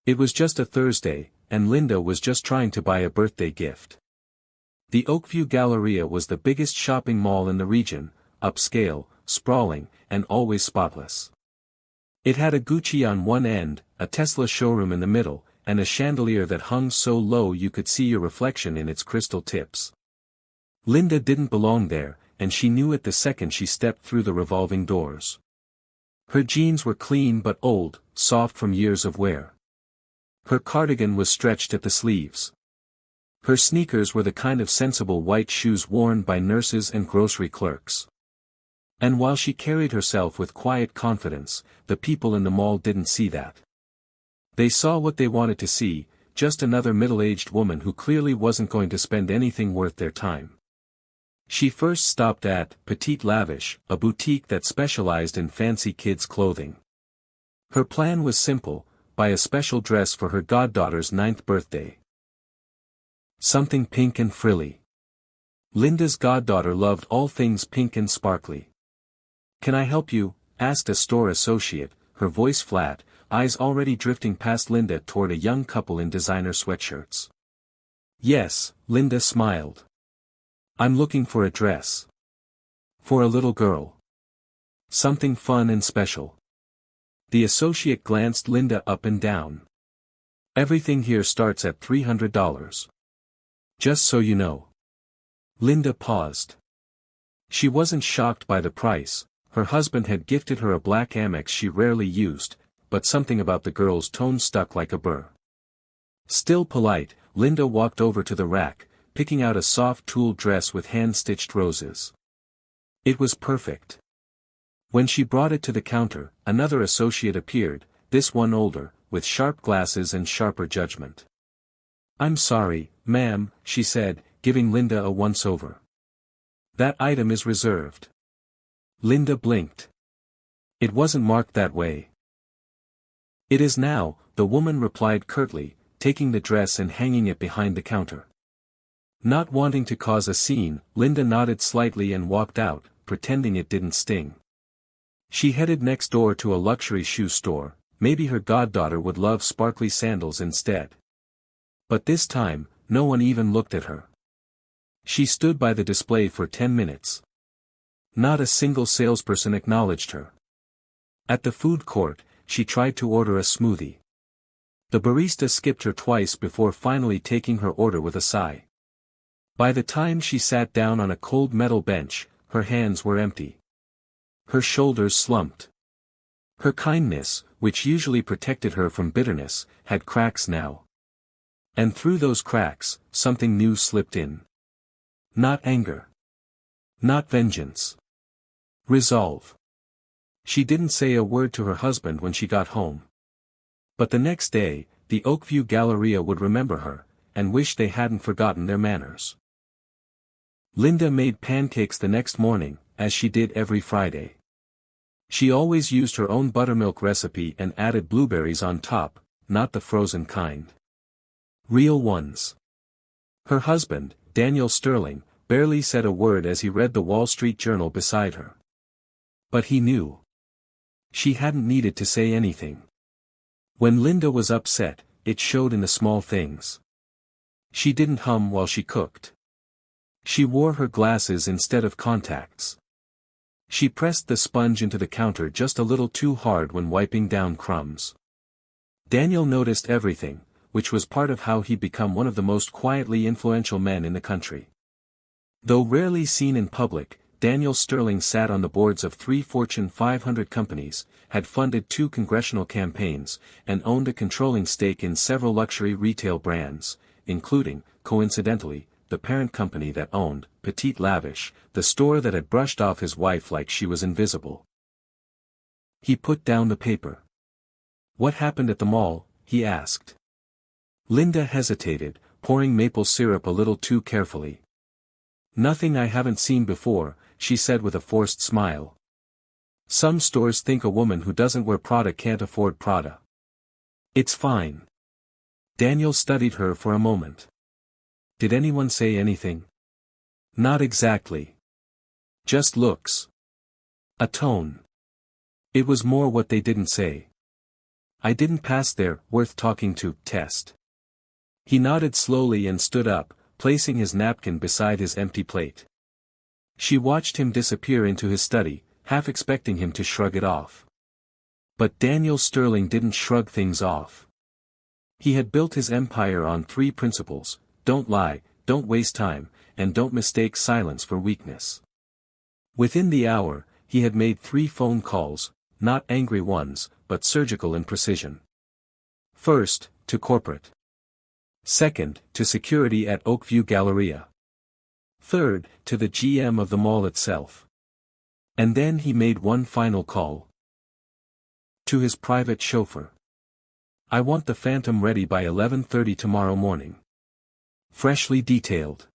It was just a Thursday, and Linda was just trying to buy a birthday gift. The Oakview Galleria was the biggest shopping mall in the region, upscale, sprawling, and always spotless. It had a Gucci on one end, a Tesla showroom in the middle, and a chandelier that hung so low you could see your reflection in its crystal tips. Linda didn't belong there, and she knew it the second she stepped through the revolving doors. Her jeans were clean but old, soft from years of wear. Her cardigan was stretched at the sleeves. Her sneakers were the kind of sensible white shoes worn by nurses and grocery clerks. And while she carried herself with quiet confidence, the people in the mall didn't see that. They saw what they wanted to see, just another middle-aged woman who clearly wasn't going to spend anything worth their time. She first stopped at Petite Lavish, a boutique that specialized in fancy kids' clothing. Her plan was simple: buy a special dress for her goddaughter's 9th birthday. Something pink and frilly. Linda's goddaughter loved all things pink and sparkly. "Can I help you?" asked a store associate, her voice flat, eyes already drifting past Linda toward a young couple in designer sweatshirts. "Yes," Linda smiled. "I'm looking for a dress. For a little girl. Something fun and special." The associate glanced Linda up and down. "Everything here starts at $300. Just so you know." Linda paused. She wasn't shocked by the price. Her husband had gifted her a black Amex she rarely used, but something about the girl's tone stuck like a burr. Still polite, Linda walked over to the rack, picking out a soft tulle dress with hand-stitched roses. It was perfect. When she brought it to the counter, another associate appeared, this one older, with sharp glasses and sharper judgment. "I'm sorry, ma'am," she said, giving Linda a once-over. "That item is reserved." Linda blinked. "It wasn't marked that way." "It is now," the woman replied curtly, taking the dress and hanging it behind the counter. Not wanting to cause a scene, Linda nodded slightly and walked out, pretending it didn't sting. She headed next door to a luxury shoe store. Maybe her goddaughter would love sparkly sandals instead. But this time, no one even looked at her. She stood by the display for 10 minutes. Not a single salesperson acknowledged her. At the food court, she tried to order a smoothie. The barista skipped her twice before finally taking her order with a sigh. By the time she sat down on a cold metal bench, her hands were empty. Her shoulders slumped. Her kindness, which usually protected her from bitterness, had cracks now. And through those cracks, something new slipped in. Not anger. Not vengeance. Resolve. She didn't say a word to her husband when she got home. But the next day, the Oakview Galleria would remember her, and wish they hadn't forgotten their manners. Linda made pancakes the next morning, as she did every Friday. She always used her own buttermilk recipe and added blueberries on top, not the frozen kind. Real ones. Her husband, Daniel Sterling, barely said a word as he read the Wall Street Journal beside her. But he knew. She hadn't needed to say anything. When Linda was upset, it showed in the small things. She didn't hum while she cooked. She wore her glasses instead of contacts. She pressed the sponge into the counter just a little too hard when wiping down crumbs. Daniel noticed everything, which was part of how he'd become one of the most quietly influential men in the country. Though rarely seen in public, Daniel Sterling sat on the boards of 3 Fortune 500 companies, had funded 2 congressional campaigns, and owned a controlling stake in several luxury retail brands, including, coincidentally, the parent company that owned Petite Lavish, the store that had brushed off his wife like she was invisible. He put down the paper. "What happened at the mall?" he asked. Linda hesitated, pouring maple syrup a little too carefully. "Nothing I haven't seen before," she said with a forced smile. "Some stores think a woman who doesn't wear Prada can't afford Prada." "It's fine." Daniel studied her for a moment. "Did anyone say anything?" "Not exactly. Just looks. A tone." "It was more what they didn't say." I didn't pass there, worth talking to, test. He nodded slowly and stood up, placing his napkin beside his empty plate. She watched him disappear into his study, half expecting him to shrug it off. But Daniel Sterling didn't shrug things off. He had built his empire on 3 principles: don't lie, don't waste time, and don't mistake silence for weakness. Within the hour, he had made 3 phone calls, not angry ones, but surgical in precision. First, to corporate. Second, to security at Oakview Galleria. Third, to the GM of the mall itself. And then he made one final call. To his private chauffeur. I want the Phantom ready by 11:30 tomorrow morning. Freshly detailed.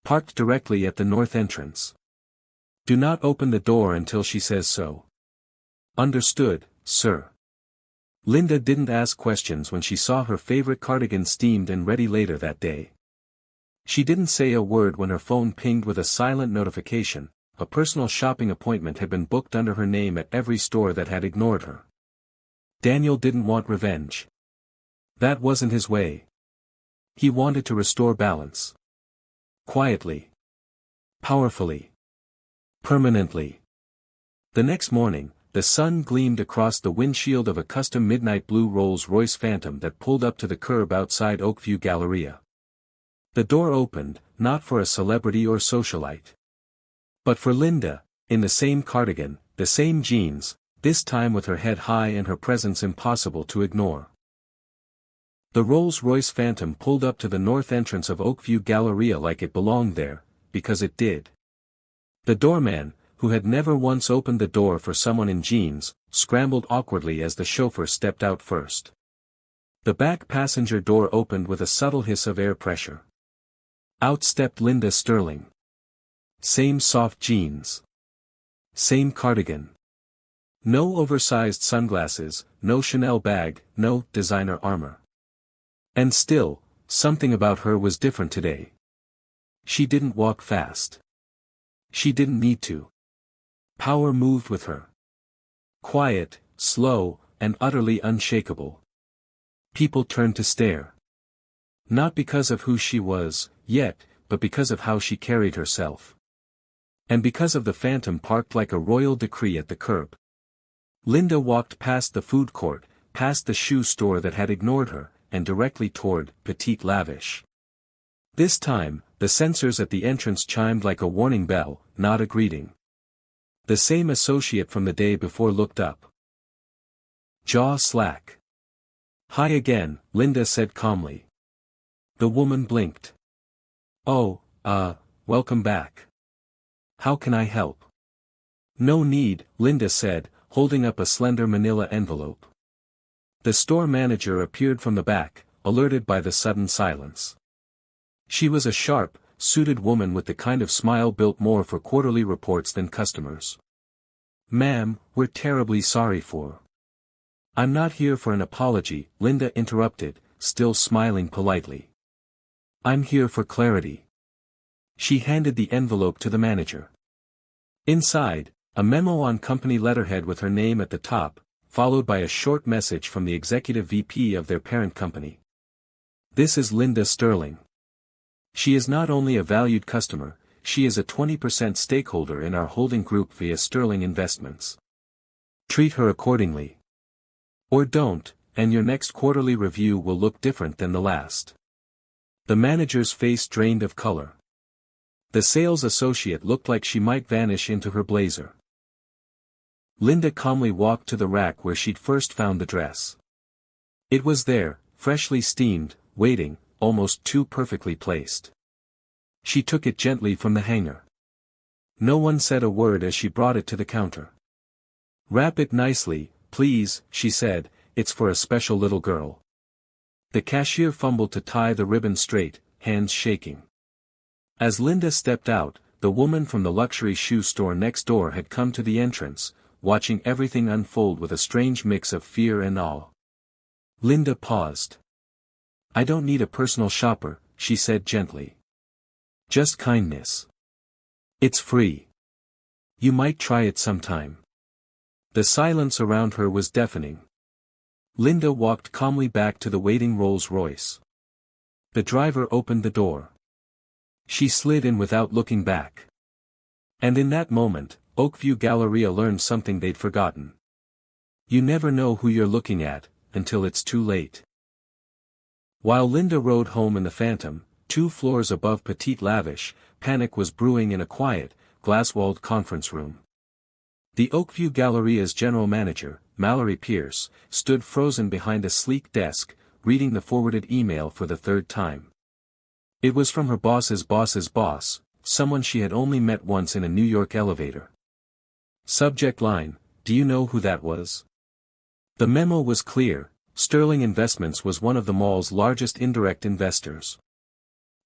Parked directly at the north entrance. Do not open the door until she says so. Understood, sir. Linda didn't ask questions when she saw her favorite cardigan steamed and ready later that day. She didn't say a word when her phone pinged with a silent notification: a personal shopping appointment had been booked under her name at every store that had ignored her. Daniel didn't want revenge. That wasn't his way. He wanted to restore balance. Quietly. Powerfully. Permanently. The next morning, the sun gleamed across the windshield of a custom midnight blue Rolls-Royce Phantom that pulled up to the curb outside Oakview Galleria. The door opened, not for a celebrity or socialite, but for Linda, in the same cardigan, the same jeans, this time with her head high and her presence impossible to ignore. The Rolls-Royce Phantom pulled up to the north entrance of Oakview Galleria like it belonged there, because it did. The doorman, who had never once opened the door for someone in jeans, scrambled awkwardly as the chauffeur stepped out first. The back passenger door opened with a subtle hiss of air pressure. Out stepped Linda Sterling. Same soft jeans. Same cardigan. No oversized sunglasses, no Chanel bag, no designer armor. And still, something about her was different today. She didn't walk fast. She didn't need to. Power moved with her. Quiet, slow, and utterly unshakable. People turned to stare. Not because of who she was, yet, but because of how she carried herself. And because of the Phantom parked like a royal decree at the curb. Linda walked past the food court, past the shoe store that had ignored her, and directly toward Petite Lavish. This time, the sensors at the entrance chimed like a warning bell, not a greeting. The same associate from the day before looked up. Jaw slack. Hi again, Linda said calmly. The woman blinked. Oh, welcome back. How can I help? No need, Linda said, holding up a slender manila envelope. The store manager appeared from the back, alerted by the sudden silence. She was a sharp, suited woman with the kind of smile built more for quarterly reports than customers. Ma'am, we're terribly sorry for. I'm not here for an apology, Linda interrupted, still smiling politely. I'm here for clarity. She handed the envelope to the manager. Inside, a memo on company letterhead with her name at the top, followed by a short message from the executive VP of their parent company. This is Linda Sterling. She is not only a valued customer, she is a 20% stakeholder in our holding group via Sterling Investments. Treat her accordingly. Or don't, and your next quarterly review will look different than the last. The manager's face drained of color. The sales associate looked like she might vanish into her blazer. Linda calmly walked to the rack where she'd first found the dress. It was there, freshly steamed, waiting, almost too perfectly placed. She took it gently from the hanger. No one said a word as she brought it to the counter. Wrap it nicely, please, she said, it's for a special little girl. The cashier fumbled to tie the ribbon straight, hands shaking. As Linda stepped out, the woman from the luxury shoe store next door had come to the entrance, watching everything unfold with a strange mix of fear and awe. Linda paused. I don't need a personal shopper, she said gently. Just kindness. It's free. You might try it sometime. The silence around her was deafening. Linda walked calmly back to the waiting Rolls-Royce. The driver opened the door. She slid in without looking back. And in that moment, Oakview Galleria learned something they'd forgotten. You never know who you're looking at, until it's too late. While Linda rode home in the Phantom, 2 floors above Petite Lavish, panic was brewing in a quiet, glass-walled conference room. The Oakview Galleria's general manager, Mallory Pierce, stood frozen behind a sleek desk, reading the forwarded email for the 3rd time. It was from her boss's boss's boss, someone she had only met once in a New York elevator. Subject line, "Do you know who that was?" The memo was clear: Sterling Investments was one of the mall's largest indirect investors.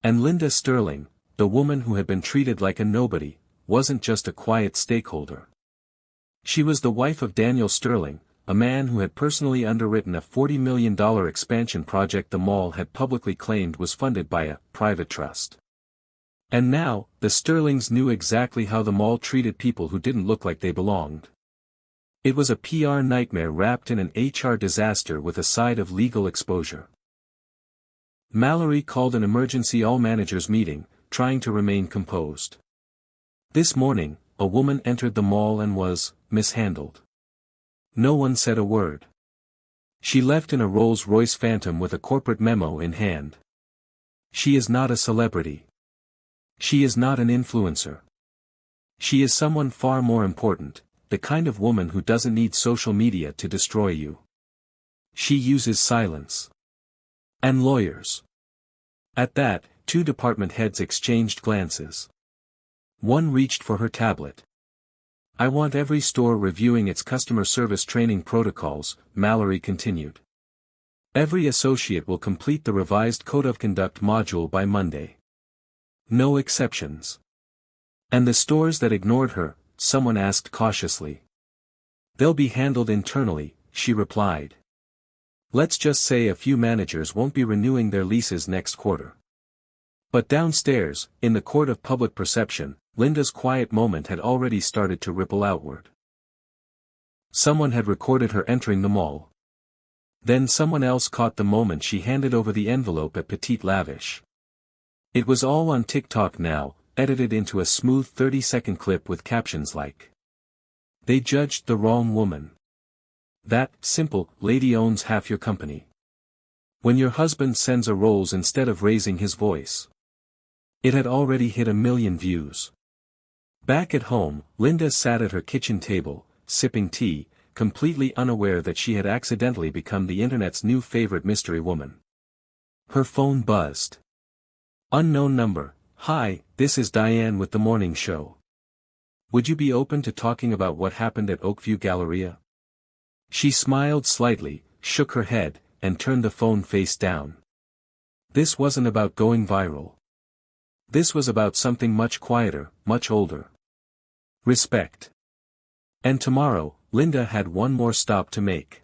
And Linda Sterling, the woman who had been treated like a nobody, wasn't just a quiet stakeholder. She was the wife of Daniel Sterling, a man who had personally underwritten a $40 million expansion project the mall had publicly claimed was funded by a private trust. And now, the Sterlings knew exactly how the mall treated people who didn't look like they belonged. It was a PR nightmare wrapped in an HR disaster with a side of legal exposure. Mallory called an emergency all-managers meeting, trying to remain composed. This morning, a woman entered the mall and was mishandled. No one said a word. She left in a Rolls-Royce Phantom with a corporate memo in hand. She is not a celebrity. She is not an influencer. She is someone far more important, the kind of woman who doesn't need social media to destroy you. She uses silence. And lawyers. At that, 2 department heads exchanged glances. One reached for her tablet. "I want every store reviewing its customer service training protocols," Mallory continued. "Every associate will complete the revised Code of Conduct module by Monday. No exceptions." "And the stores that ignored her?" someone asked cautiously. "They'll be handled internally," she replied. "Let's just say a few managers won't be renewing their leases next quarter." But downstairs, in the court of public perception, Linda's quiet moment had already started to ripple outward. Someone had recorded her entering the mall. Then someone else caught the moment she handed over the envelope at Petite Lavish. It was all on TikTok now, edited into a smooth 30-second clip with captions like, "They judged the wrong woman. That simple lady owns half your company. When your husband sends a Rolls instead of raising his voice." It had already hit 1 million views. Back at home, Linda sat at her kitchen table, sipping tea, completely unaware that she had accidentally become the internet's new favorite mystery woman. Her phone buzzed. Unknown number. "Hi, this is Diane with the morning show. Would you be open to talking about what happened at Oakview Galleria?" She smiled slightly, shook her head, and turned the phone face down. This wasn't about going viral. This was about something much quieter, much older. Respect. And tomorrow, Linda had one more stop to make.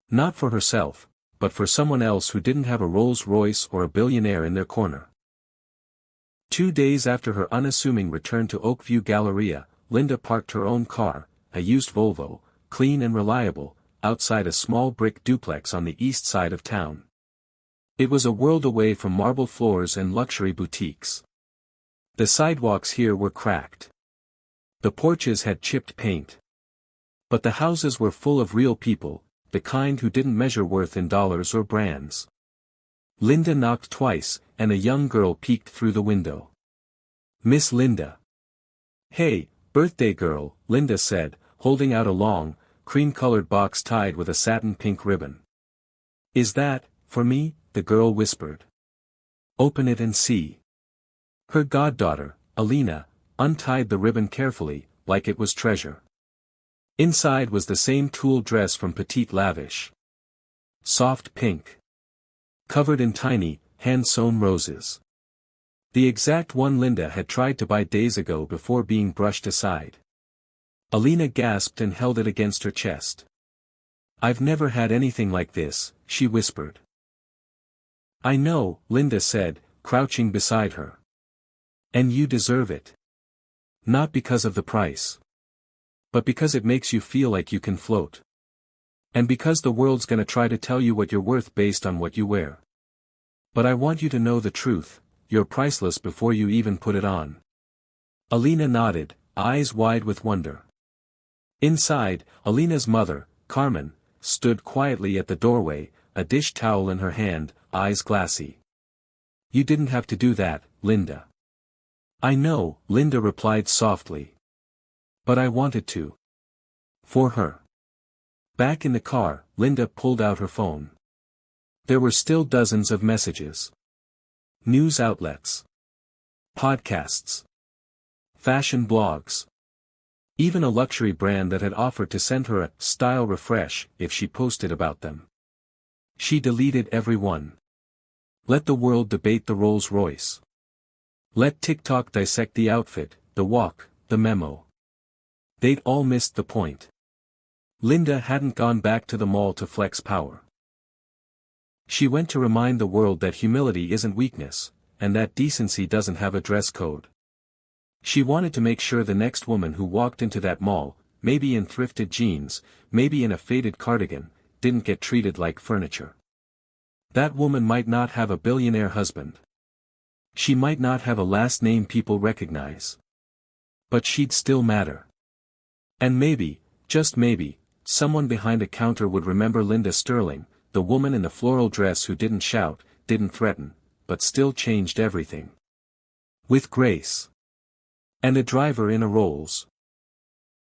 Not for herself, but for someone else who didn't have a Rolls-Royce or a billionaire in their corner. 2 days after her unassuming return to Oakview Galleria, Linda parked her own car, a used Volvo, clean and reliable, outside a small brick duplex on the east side of town. It was a world away from marble floors and luxury boutiques. The sidewalks here were cracked. The porches had chipped paint. But the houses were full of real people, the kind who didn't measure worth in dollars or brands. Linda knocked twice, and a young girl peeked through the window. "Miss Linda." "Hey, birthday girl," Linda said, holding out a long, cream-colored box tied with a satin pink ribbon. "Is that, for me?" the girl whispered. "Open it and see." Her goddaughter, Alina, untied the ribbon carefully, like it was treasure. Inside was the same tulle dress from Petite Lavish. Soft pink. Covered in tiny, hand-sewn roses. The exact one Linda had tried to buy days ago before being brushed aside. Alina gasped and held it against her chest. "I've never had anything like this," she whispered. "I know," Linda said, crouching beside her. "And you deserve it. Not because of the price. But because it makes you feel like you can float." And because the world's gonna try to tell you what you're worth based on what you wear. But I want you to know the truth, you're priceless before you even put it on. Alina nodded, eyes wide with wonder. Inside, Alina's mother, Carmen, stood quietly at the doorway, a dish towel in her hand, eyes glassy. You didn't have to do that, Linda. I know, Linda replied softly. But I wanted to. For her. Back in the car, Linda pulled out her phone. There were still dozens of messages. News outlets. Podcasts. Fashion blogs. Even a luxury brand that had offered to send her a style refresh if she posted about them. She deleted every one. Let the world debate the Rolls-Royce. Let TikTok dissect the outfit, the walk, the memo. They'd all missed the point. Linda hadn't gone back to the mall to flex power. She went to remind the world that humility isn't weakness, and that decency doesn't have a dress code. She wanted to make sure the next woman who walked into that mall, maybe in thrifted jeans, maybe in a faded cardigan, didn't get treated like furniture. That woman might not have a billionaire husband. She might not have a last name people recognize. But she'd still matter. And maybe, just maybe, someone behind a counter would remember Linda Sterling, the woman in the floral dress who didn't shout, didn't threaten, but still changed everything. With grace. And a driver in a Rolls.